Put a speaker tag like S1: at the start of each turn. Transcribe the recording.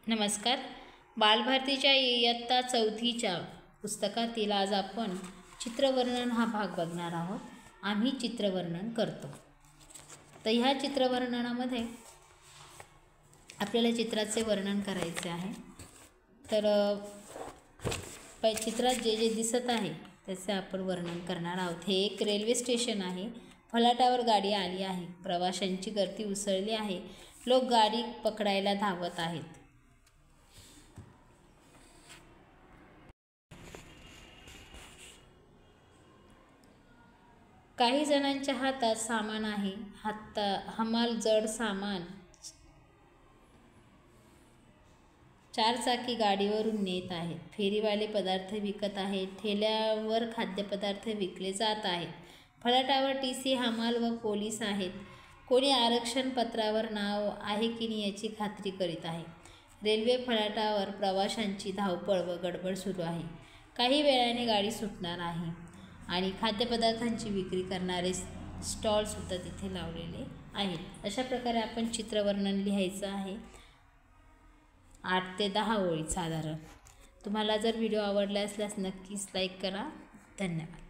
S1: नमस्कार. बालभारतीच्या इयत्ता चौथीच्या पुस्तकातील आज आपण चित्रवर्णन हा भाग बघणार आहोत. आम्ही चित्रवर्णन करतो. तर ह्या चित्रवर्णनामध्ये आपल्याला चित्राचे वर्णन करायचे आहे. तर चित्रात जे जे दिसत आहे त्याचे आपण वर्णन करणार आहोत. हे एक रेल्वे स्टेशन आहे. फलाटावर गाडी आली आहे. प्रवाशांची गर्दी उसळली आहे. लोक गाडी पकडायला धावत आहेत. काही जणांच्या हातात सामान आहे. हमाल जड सामान चारचाकी गाडीवरून नेत आहेत. फेरीवाले पदार्थ विकत आहेत. ठेल्यावर खाद्यपदार्थ विकले जात आहेत. फलाटावर टीसी, हमाल व पोलीस आहेत. कोणी आरक्षण पत्रावर नाव आहे की नाही याची खात्री करीत आहे. रेल्वे फलाटावर प्रवाशांची धावपळ व गडबड सुरू आहे. काही वेळाने गाडी सुटणार आहे आणि खाद्यपदार्थांची विक्री करणारे स्टॉलसुद्धा तिथे लावलेले आहेत. अशा प्रकारे आपण चित्रवर्णन लिहायचं आहे. 8 ते 10 ओळी साधारण. तुम्हाला जर व्हिडिओ आवडला असल्यास नक्कीच लाईक करा. धन्यवाद.